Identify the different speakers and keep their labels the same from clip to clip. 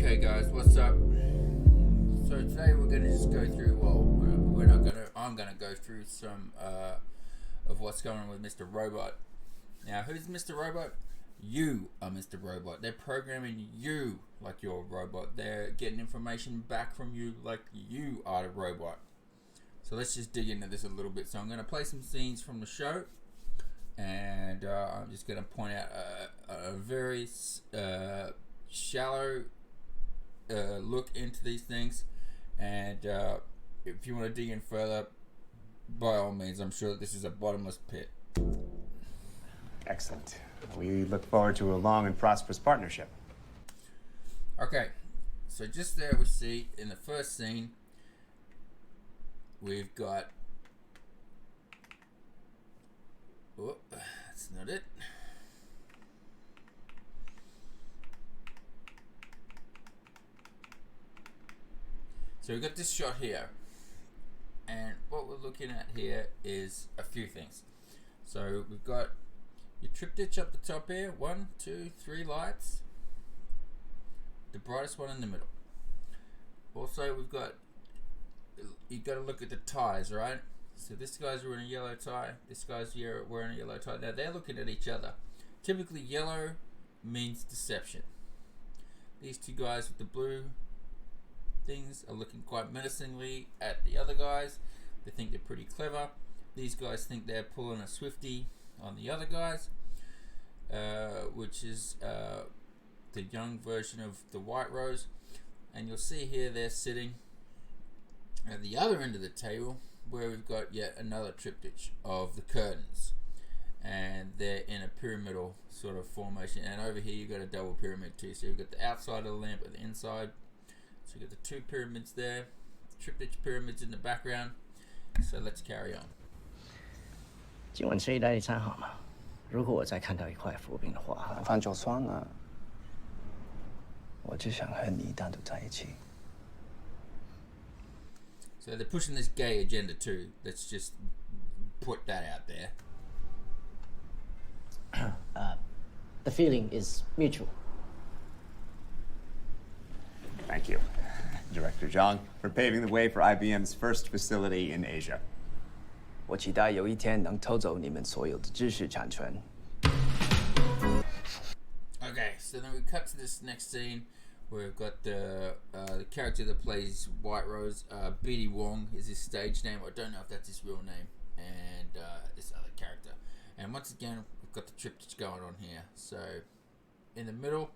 Speaker 1: Okay guys, what's up? So today we're going to just go through, I'm going to go through some of what's going on with Mr. Robot. Now, who's Mr. Robot? You are Mr. Robot. They're programming you like you're a robot. They're getting information back from you like you are the robot. So let's just dig into this a little bit. So I'm going to play some scenes from the show, and I'm just going to point out a very shallow look into these things, and if you want to dig in further, by all means, I'm sure that this is a bottomless pit.
Speaker 2: Excellent. We look forward to a long and prosperous partnership.
Speaker 1: Okay, so just there we see in the first scene, we've got, oh, that's not it. So we've got this shot here, and what we're looking at here is a few things. So we've got your trip ditch up the top here, 1, 2, 3 lights, the brightest one in the middle. Also we've got, you've got to look at the ties, right? So this guy's wearing a yellow tie, this guy's here wearing a yellow tie. Now they're looking at each other. Typically yellow means deception. These two guys with the blue things are looking quite menacingly at the other guys. They think they're pretty clever. These guys think they're pulling a Swifty on the other guys, which is the young version of the White Rose. And you'll see here they're sitting at the other end of the table, where we've got yet another triptych of the curtains, and they're in a pyramidal sort of formation. And over here you've got a double pyramid too. So you've got the outside of the lamp and the inside. So you've got the two pyramids there, triptych pyramids in the background. So let's carry on.
Speaker 3: 今晚吃意大利餐好吗？如果我再看到一块佛饼的话，
Speaker 2: 饭就算了，我只想和你单独在一起。
Speaker 1: So they're pushing this gay agenda too. Let's just put that out there.
Speaker 3: The feeling is mutual.
Speaker 2: Thank you, Director Zhang, for paving the way for IBM's first facility in Asia.
Speaker 4: 我期待有一天能偷走你们所有的知识产权。
Speaker 1: Okay, so then we cut to this next scene where we've got the character that plays White Rose, BD Wong is his stage name. I don't know if that's his real name, and this other character. And once again, we've got the triptych going on here. So in the middle,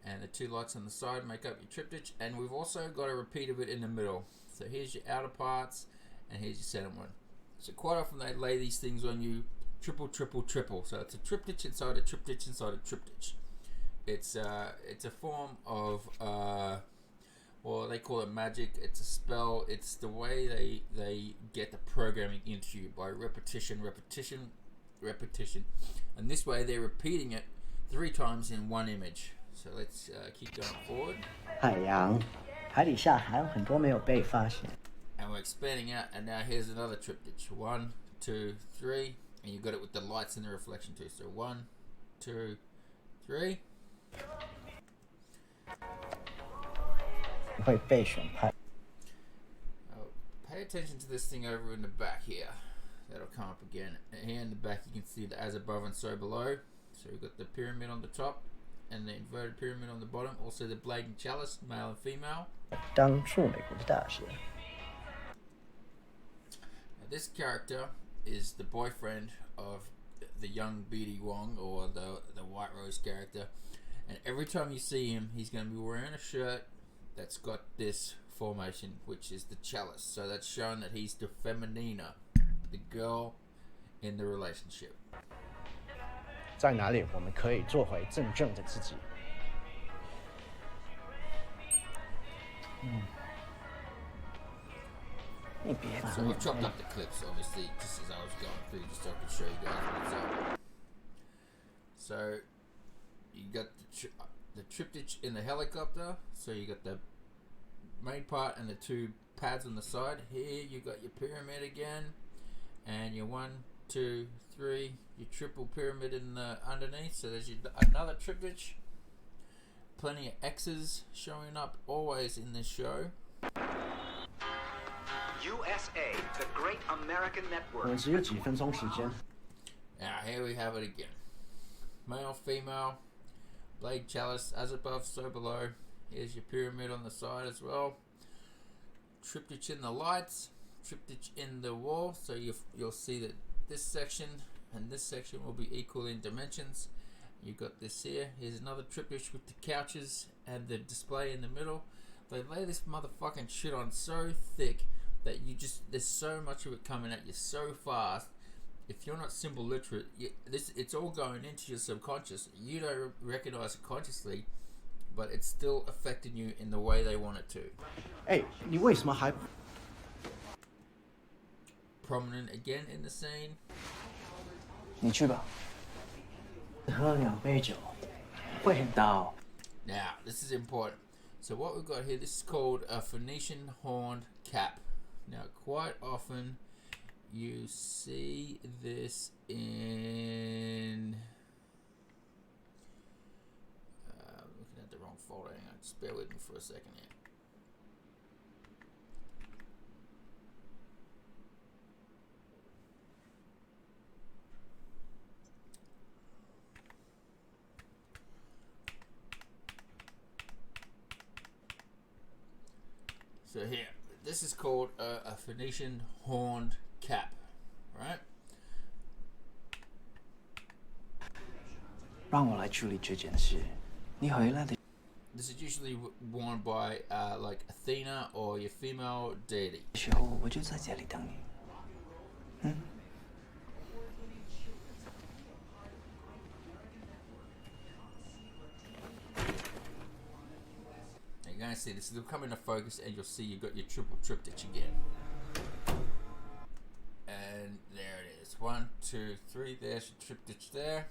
Speaker 1: and the two lights on the side make up your triptych, and we've also got a repeat of it in the middle. So here's your outer parts, and here's your center one. So quite often they lay these things on you triple, triple, triple. So it's a triptych inside a triptych inside a triptych. It's a form of well, they call it magic. It's a spell. It's the way they get the programming into you by repetition, repetition, repetition, and this way they're repeating it 3 times in one image. So let's keep going forward.
Speaker 3: 海洋，海底下还有很多没有被发现。
Speaker 1: And we're expanding out, and now here's another triptych. 1, 2, 3, and you've got it with the lights and the reflection too. So 1, 2, 3.
Speaker 3: 会被选派。
Speaker 1: Oh, pay attention to this thing over in the back here. That'll come up again. And here in the back you can see the as above and so below. So we've got the pyramid on the top and the inverted pyramid on the bottom. Also the blade and chalice, male and female.
Speaker 3: 当驻美国的大使。
Speaker 1: Now, this character is the boyfriend of the young BD Wong, or the White Rose character. And every time you see him, he's going to be wearing a shirt that's got this formation, which is the chalice. So that's showing that he's the feminina, the girl in the relationship.
Speaker 3: 在哪里我们可以做回真正的自己？
Speaker 1: So we've chopped up the clips, obviously, just as I was going through, just so I could show you guys what's up. So you got the triptych in the helicopter. So you got the main part and the 2 pads on the side. Here you got your pyramid again, and your 1, 2, 3, your triple pyramid in the underneath. So there's your, another triptych. plenty of X's showing up always in this show.
Speaker 5: USA, the great American
Speaker 3: 我
Speaker 5: network.
Speaker 3: 们只有几分钟时间。
Speaker 1: Now here we have it again. Male, female, blade chalice, as above, so below. Here's your pyramid on the side as well. Triptych in the lights, triptych in the wall. So you'll see that this section and this section will be equal in dimensions. You got this here. Here's another triptych with the couches and the display in the middle. They lay this motherfucking shit on so thick that there's so much of it coming at you so fast. If you're not symbol literate, it's all going into your subconscious. You don't recognize it consciously, but it's still affecting you in the way they want it to.
Speaker 3: 哎，你为什么还
Speaker 1: Prominent again in the scene.
Speaker 4: 你去吧。
Speaker 3: 喝2杯酒？会很到。
Speaker 1: Now, this is important. So what we've got here, this is called a Phoenician horned cap. Now, quite often you see this in... looking at the wrong folder. Hang on, just bear with me for a second here. So here, this is called a Phoenician horned cap, right?
Speaker 4: 让我来处理这件事。你回来的
Speaker 1: This is usually worn by like Athena or your female deity.
Speaker 4: 时候，我就在这里等你。嗯。
Speaker 1: You're going to see this will come into focus and you'll see you've got your triple triptych again. And there it is. 1, 2, 3. There's your triptych there.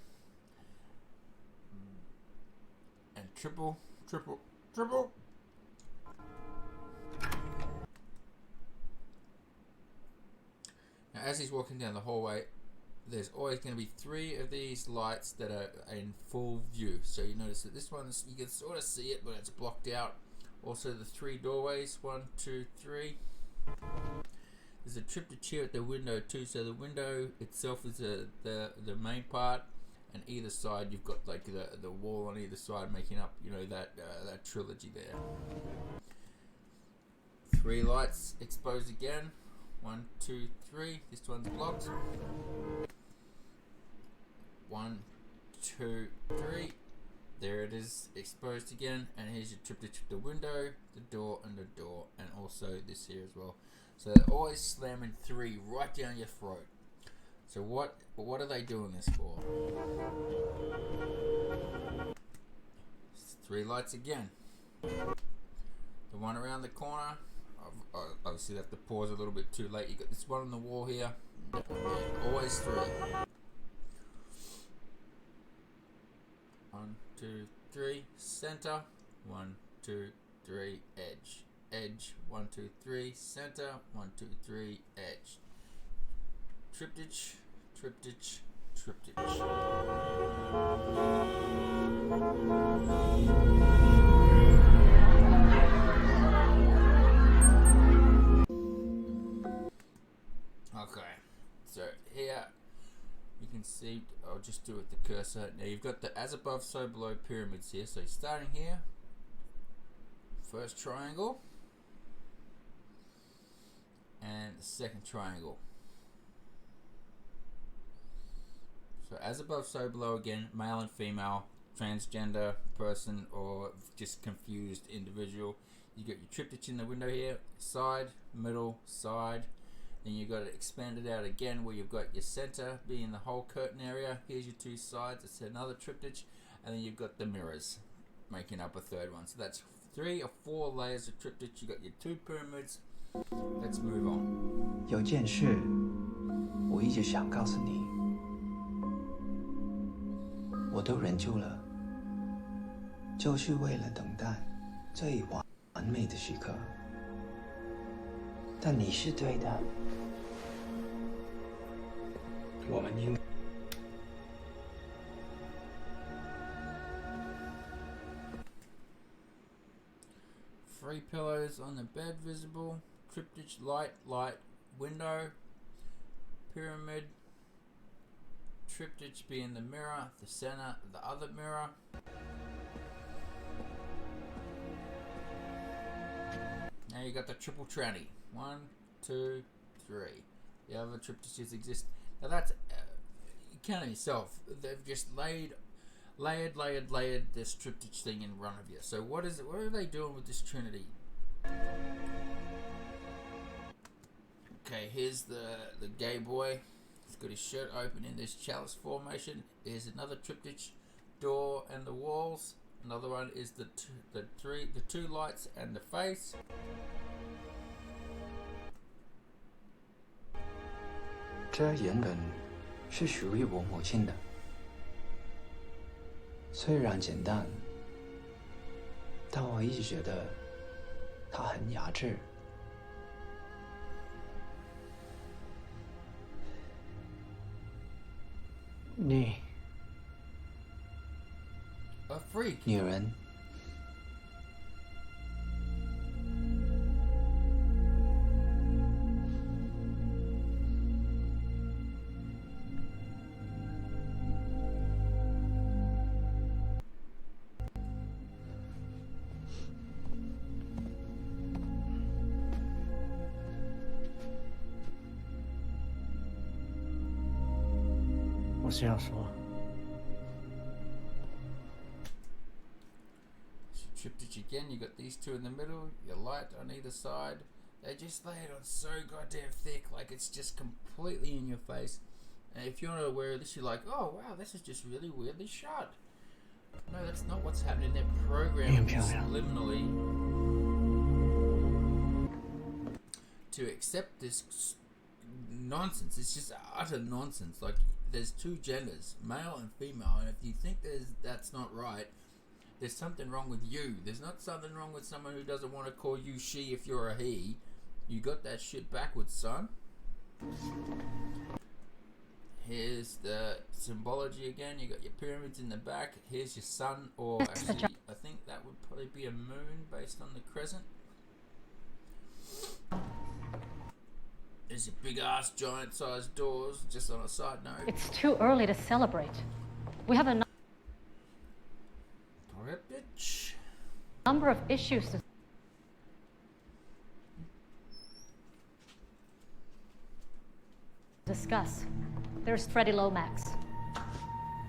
Speaker 1: And triple, triple, triple. Now as he's walking down the hallway, there's always going to be 3 of these lights that are in full view. So you notice that this one's, you can sort of see it, but it's blocked out. Also the 3 doorways, 1, 2, 3. There's a triptych here at the window too. So the window itself is the main part, and either side you've got like the wall on either side making up, you know, that trilogy there. 3 lights exposed again. 1, 2, 3. This one's blocked. 1, 2, 3. There it is, exposed again, and here's your triptych, the window, the door, and the door, and also this here as well. So they're always slamming 3 right down your throat. So what are they doing this for? 3 lights again. The one around the corner, obviously they have to pause a little bit too late. You got this one on the wall here, always 3. 1, 2, 3, center. 1, 2, 3, edge. Edge. 1, 2, 3, center. 1, 2, 3, edge. Triptych, triptych, triptych. Okay, so here you can see, I'll just do it with the cursor. Now you've got the as above, so below pyramids here. So starting here, first triangle, and the second triangle. So as above, so below again, male and female, transgender person, or just confused individual. You got your triptych in the window here, side, middle, side. Then you've got it expanded out again where you've got your center being the whole curtain area. Here's your 2 sides, it's another triptych, and then you've got the mirrors making up a 3rd one. So that's 3 or 4 layers of triptych. You got your 2 pyramids. Let's move on.
Speaker 4: 有件事，我一直想告诉你，我都忍住了，就是为了等待最完美的时刻。但你是对的，我们应。
Speaker 1: 3 pillars on the bed visible. Triptych, light, light, window. Pyramid. Triptych being the mirror, the center, the other mirror. Now you got the triple tranny. 1, 2, 3. The other triptychs exist. Now that's you count it yourself. They've just layered this triptych thing in front of you. So what is it? What are they doing with this trinity? Okay, here's the gay boy. He's got his shirt open in this chalice formation. Here's another triptych door and the walls. Another one is the two lights and the face.
Speaker 4: 这原本是属于我母亲的，虽然简单，但我一直觉得它很雅致。
Speaker 3: 你
Speaker 1: A freak.
Speaker 4: 女人，
Speaker 3: 我是要说，
Speaker 1: Triptych again, you got these two in the middle, your light on either side. They just lay it on so goddamn thick, like it's just completely in your face. And if you're not aware of this, you're like, oh wow, this is just really weirdly shot. No, that's not what's happening. They're programming subliminally to accept this nonsense. It's just utter nonsense. Like, there's two genders, male and female, and if you think that's not right, there's something wrong with you. There's not something wrong with someone who doesn't want to call you she if you're a he. You got that shit backwards, son. Here's the symbology again. You got your pyramids in the back. Here's your sun, or actually, I think that would probably be a moon based on the crescent. There's your big ass giant sized doors, just on a side note.
Speaker 6: It's too early to celebrate. We have a
Speaker 1: Triptych.
Speaker 6: number of issues to discuss. There's Freddie Lomax,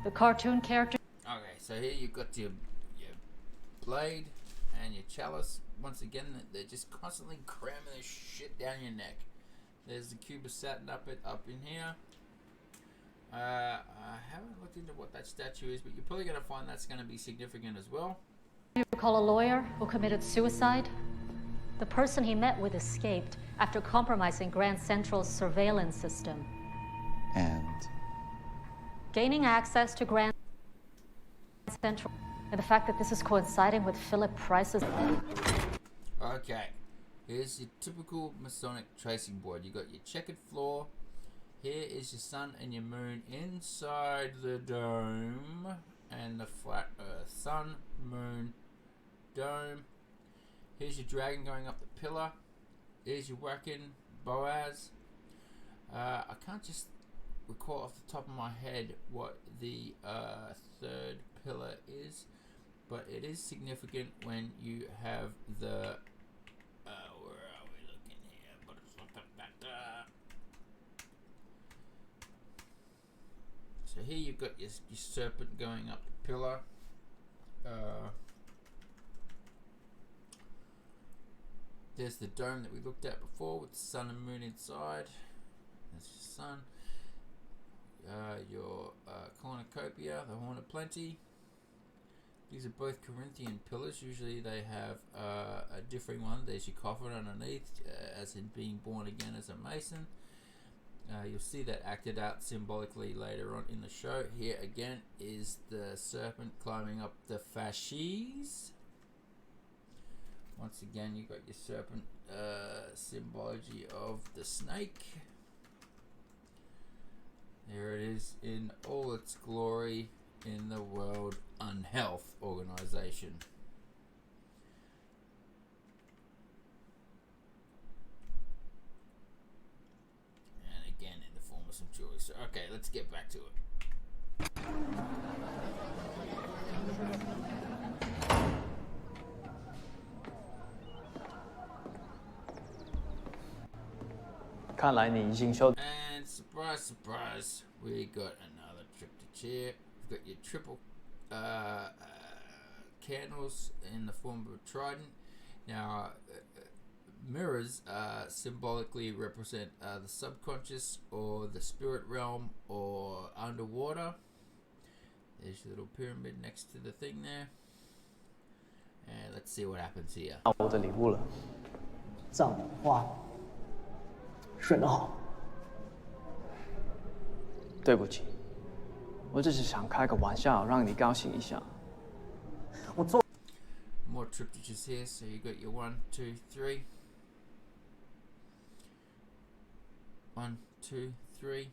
Speaker 6: the cartoon character.
Speaker 1: Okay, so here you've got your blade and your chalice. Once again, they're just constantly cramming this shit down your neck. There's the cubist satin up in here. I haven't looked into what that statue is, but you're probably going to find that's going to be significant as well.
Speaker 6: You recall a lawyer who committed suicide? The person he met with escaped after compromising Grand Central's surveillance system.
Speaker 2: And
Speaker 6: Gaining access to Grand Central, and the fact that this is coinciding with Philip Price's...
Speaker 1: Okay, here's your typical Masonic tracing board. You got your checkered floor. Here is your sun and your moon inside the dome, and the flat earth. Sun, moon, dome. Here's your dragon going up the pillar. Here's your Wiccan, Boaz. I can't just recall off the top of my head what the third pillar is, but it is significant when you have the... where are we looking here? But it's not that. So here you've got your serpent going up the pillar. There's the dome that we looked at before with the sun and moon inside. That's your sun. Your cornucopia, the horn of plenty. These are both Corinthian pillars. Usually they have a differing one. There's your coffin underneath, as in being born again as a mason. You'll see that acted out symbolically later on in the show. Here again is the serpent climbing up the fasces. Once again, you've got your serpent symbology of the snake. There it is in all its glory in the World Unhealth Organization. So, okay, let's get back to it.
Speaker 7: 看来你已经收。
Speaker 1: And surprise, surprise, we got another triptych here. We've got your triple candles in the form of a trident. Now, mirrors symbolically represent the subconscious or the spirit realm or underwater. There's your little pyramid next to the thing there. And let's see what happens here.
Speaker 7: 我的礼物了。
Speaker 3: 藏花，顺得好。
Speaker 7: 对不起，我只是想开个玩笑，让你高興一下。
Speaker 3: 我做
Speaker 1: More triptychs here, so you got your 1, 2, 3. 1, 2, 3.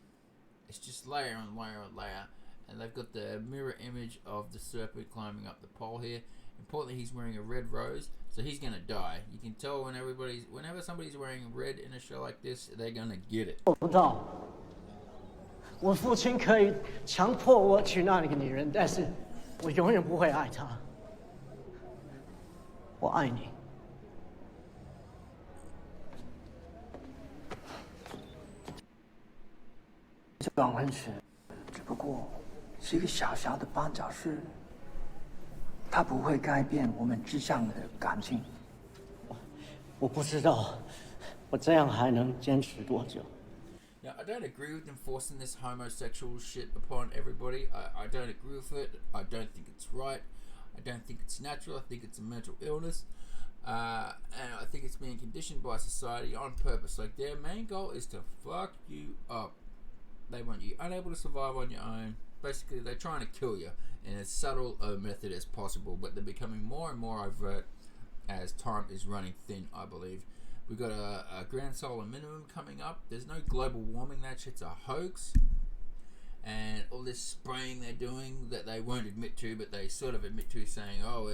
Speaker 1: It's just layer on layer on layer. And they've got the mirror image of the serpent climbing up the pole here. Importantly, he's wearing a red rose, so he's gonna die. You can tell whenever somebody's wearing red in a show like this, they're gonna get it.
Speaker 3: 做不到。我父亲可以强迫我娶那个女人，但是我永远不会爱她。我爱你。
Speaker 7: 这段文学只不过是一个小小的绊脚石，它不会改变我们之上的感情。
Speaker 3: 我不知道，我这样还能坚持多久？
Speaker 1: Now, I don't agree with them forcing this homosexual shit upon everybody. I don't agree with it. I don't think it's right. I don't think it's natural. I think it's a mental illness. And I think it's being conditioned by society on purpose. Like, their main goal is to fuck you up. They want you unable to survive on your own. Basically, they're trying to kill you in as subtle a method as possible, but they're becoming more and more overt as time is running thin, I believe. We've got a grand solar minimum coming up. There's no global warming. That shit's a hoax. And all this spraying they're doing that they won't admit to, but they sort of admit to, saying, oh,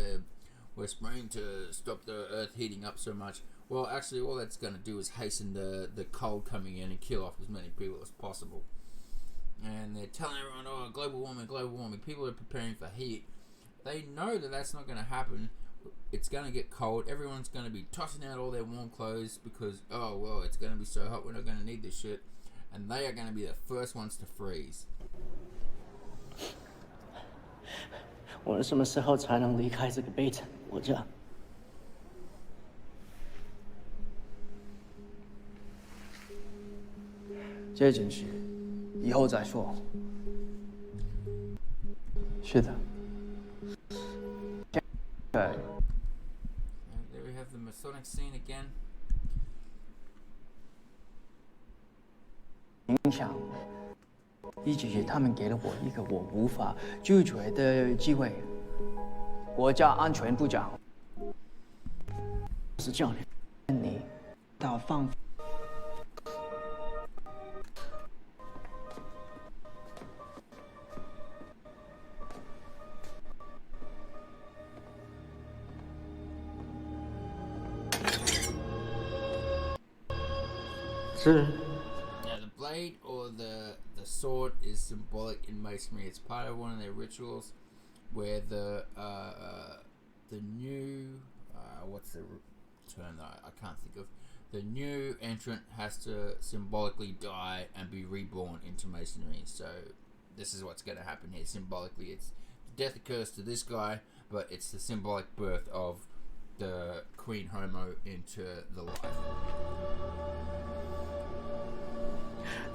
Speaker 1: we're spraying to stop the earth heating up so much. Well, actually, all that's going to do is hasten the cold coming in and kill off as many people as possible. And they're telling everyone, oh, global warming, global warming. People are preparing for heat. They know that that's not going to happen. It's going to get cold. Everyone's going to be tossing out all their warm clothes because, oh, well, it's going to be so hot. We're not going to need this shit. And they are going to be the first ones to freeze.
Speaker 3: 我什么时候才能离开这个悲惨国家？
Speaker 7: 这件事以后再说。是的。对。
Speaker 1: And there we have the Masonic scene again.
Speaker 7: 影响，一直是他们给了我一个我无法拒绝的机会。国家安全部长
Speaker 3: 是叫
Speaker 7: 你到放。
Speaker 3: 是。
Speaker 1: Now, the blade or the sword is symbolic in Masonry. It's part of one of their rituals where the new what's the term that I can't think of. The new entrant has to symbolically die and be reborn into Masonry. So this is what's going to happen here. Symbolically, it's the death occurs to this guy, but it's the symbolic birth of the Queen Homo into the life.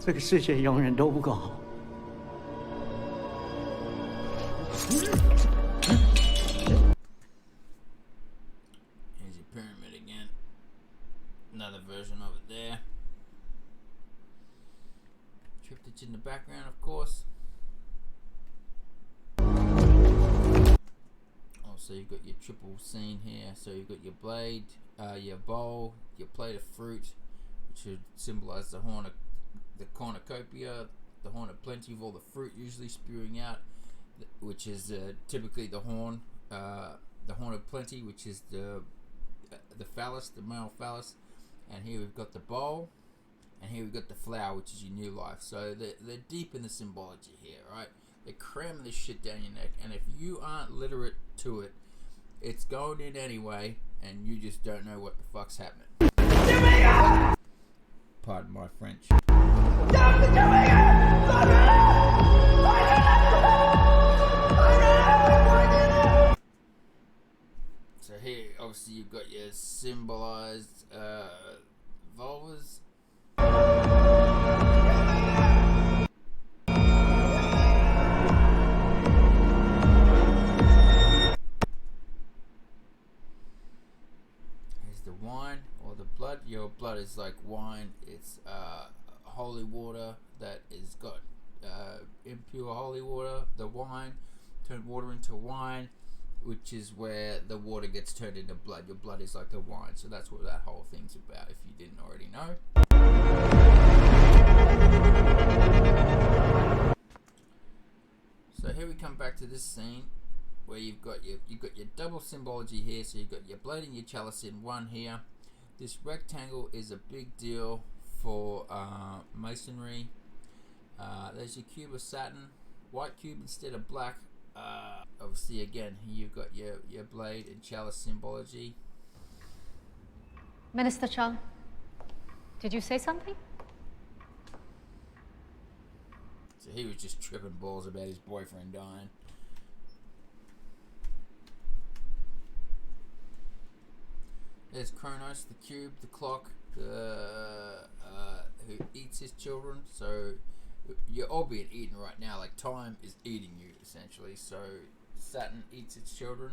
Speaker 3: 这个世界永远都不够好。
Speaker 1: Here's your pyramid again. Another version of it there. Triptych in the background, of course. Also, you've got your triple scene here. So you've got your blade, your bowl, your plate of fruit, which should symbolize the horn of the cornucopia, the horn of plenty of all the fruit usually spewing out, which is typically the horn of plenty, which is the phallus, the male phallus. And here we've got the bowl, And here we've got the flower, which is your new life. So they're deep in the symbology here, right? They're cramming this shit down your neck, and if you aren't literate to it, it's going in anyway, and you just don't know what the fuck's happening. Pardon my French. So here, obviously, you've got your symbolized vulvas. Here's the wine or the blood. Your blood is like wine. It's holy water that is got impure holy water. The wine turned water into wine, which is where the water gets turned into blood. Your blood is like the wine, so that's what that whole thing's about, if you didn't already know. So here we come back to this scene where you've got your double symbology here. So you've got your blade and your chalice in one here. This rectangle is a big deal for masonry. There's your cube of Saturn, white cube instead of black. Obviously, again, here you've got your blade and chalice symbology.
Speaker 6: Minister Chang, did you say something?
Speaker 1: So he was just tripping balls about his boyfriend dying. There's Kronos, the cube, the clock, who eats his children. So you're all being eaten right now. Like, time is eating you, essentially. So Saturn eats its children.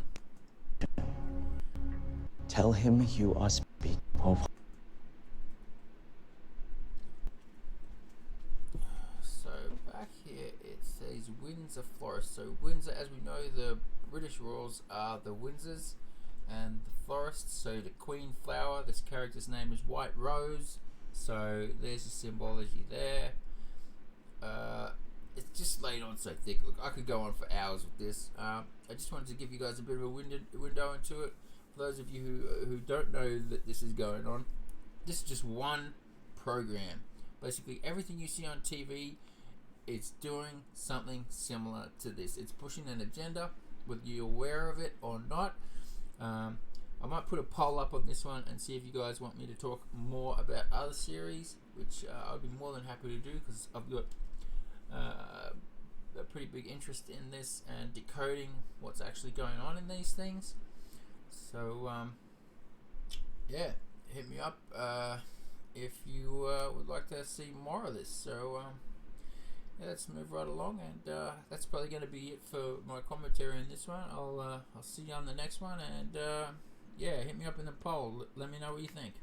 Speaker 4: Tell him you are speaking of.
Speaker 1: So back here it says Windsor Florist. So Windsor, as we know, the British royals are the Windsors and the florists. So the Queen Flower, this character's name is White Rose. So there's the symbology there. It's just laid on so thick. Look, I could go on for hours with this. I just wanted to give you guys a bit of a window into it. For those of you who don't know that this is going on, this is just one program. Basically, everything you see on TV, it's doing something similar to this. It's pushing an agenda, whether you're aware of it or not. I might put a poll up on this one and see if you guys want me to talk more about other series, which I'd be more than happy to do, because I've got a pretty big interest in this and decoding what's actually going on in these things. So yeah, hit me up if you would like to see more of this. So yeah, let's move right along, and that's probably going to be it for my commentary in this one. I'll see you on the next one, and yeah, hit me up in the poll. Let me know what you think.